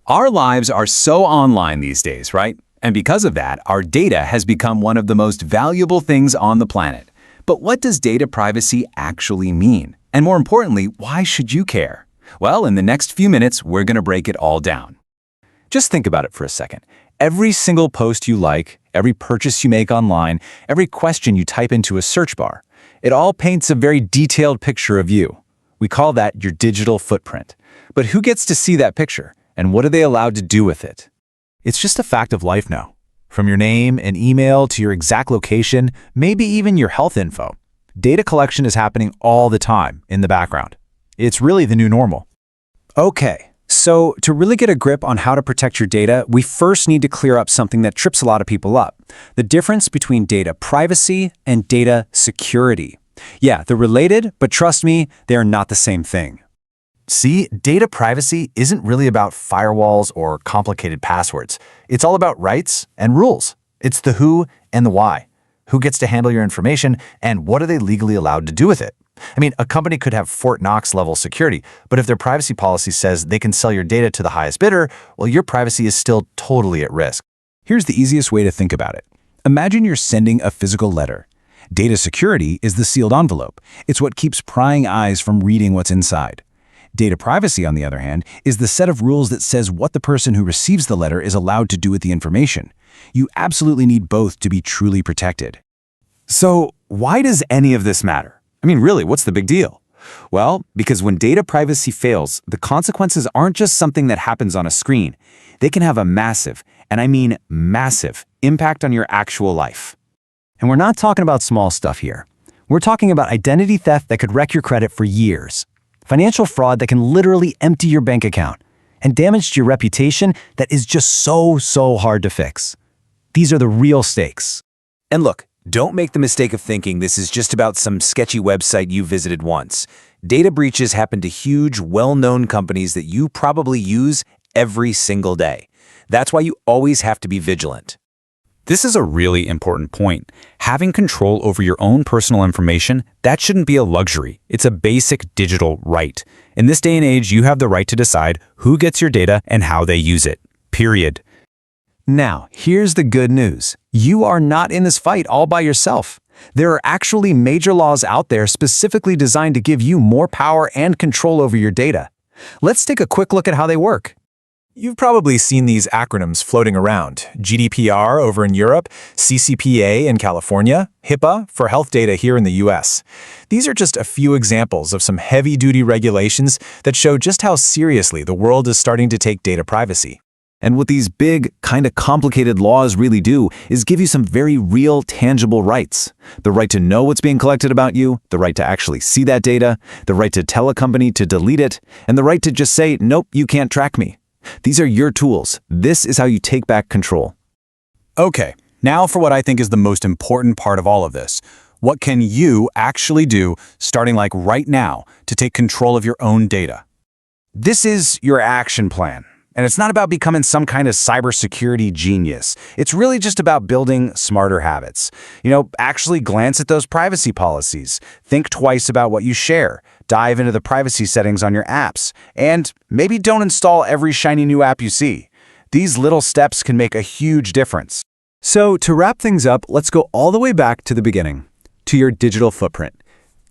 Our lives are so online these days, right? And because of that, our data has become one of the most valuable things on the planet. But what does data privacy actually mean? And more importantly, why should you care? Well, in the next few minutes, we're going to break it all down. Just think about it for a second. Every single post you like, every purchase you make online, every question you type into a search bar, it all paints a very detailed picture of you. We call that your digital footprint. But who gets to see that picture? And what are they allowed to do with it? It's just a fact of life now. From your name and email to your exact location, maybe even your health info. Data collection is happening all the time in the background. It's really the new normal. Okay, so to really get a grip on how to protect your data, we first need to clear up something that trips a lot of people up: the difference between data privacy and data security. Yeah, they're related, but trust me, they are not the same thing. See, data privacy isn't really about firewalls or complicated passwords. It's all about rights and rules. It's the who and the why. Who gets to handle your information, and what are they legally allowed to do with it? I mean, a company could have Fort Knox level security, but if their privacy policy says they can sell your data to the highest bidder, well, your privacy is still totally at risk. Here's the easiest way to think about it. Imagine you're sending a physical letter. Data security is the sealed envelope. It's what keeps prying eyes from reading what's inside. Data privacy, on the other hand, is the set of rules that says what the person who receives the letter is allowed to do with the information. You absolutely need both to be truly protected. So, why does any of this matter? I mean, really, what's the big deal? Well, because when data privacy fails, the consequences aren't just something that happens on a screen. They can have a massive, and I mean massive, impact on your actual life. And we're not talking about small stuff here. We're talking about identity theft that could wreck your credit for years. Financial fraud that can literally empty your bank account, and damage to your reputation that is just so hard to fix. These are the real stakes. And look, don't make the mistake of thinking this is just about some sketchy website you visited once. Data breaches happen to huge, well-known companies that you probably use every single day. That's why you always have to be vigilant. This is a really important point. Having control over your own personal information, that shouldn't be a luxury. It's a basic digital right. In this day and age, you have the right to decide who gets your data and how they use it. Period. Now, here's the good news. You are not in this fight all by yourself. There are actually major laws out there specifically designed to give you more power and control over your data. Let's take a quick look at how they work. You've probably seen these acronyms floating around: GDPR over in Europe, CCPA in California, HIPAA for health data here in the US. These are just a few examples of some heavy-duty regulations that show just how seriously the world is starting to take data privacy. And what these big, kind of complicated laws really do is give you some very real, tangible rights. The right to know what's being collected about you, the right to actually see that data, the right to tell a company to delete it, and the right to just say, nope, you can't track me. These are your tools. This is how you take back control. Okay, now for what I think is the most important part of all of this. What can you actually do, starting like right now, to take control of your own data? This is your action plan. And it's not about becoming some kind of cybersecurity genius. It's really just about building smarter habits. Actually glance at those privacy policies. Think twice about what you share. Dive into the privacy settings on your apps. And maybe don't install every shiny new app you see. These little steps can make a huge difference. So to wrap things up, let's go all the way back to the beginning, to your digital footprint.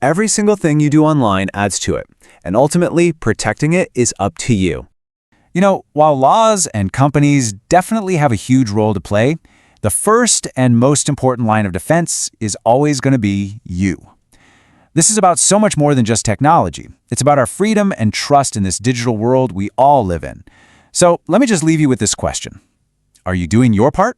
Every single thing you do online adds to it. And ultimately, protecting it is up to you. While laws and companies definitely have a huge role to play, the first and most important line of defense is always going to be you. This is about so much more than just technology. It's about our freedom and trust in this digital world we all live in. So let me just leave you with this question. Are you doing your part?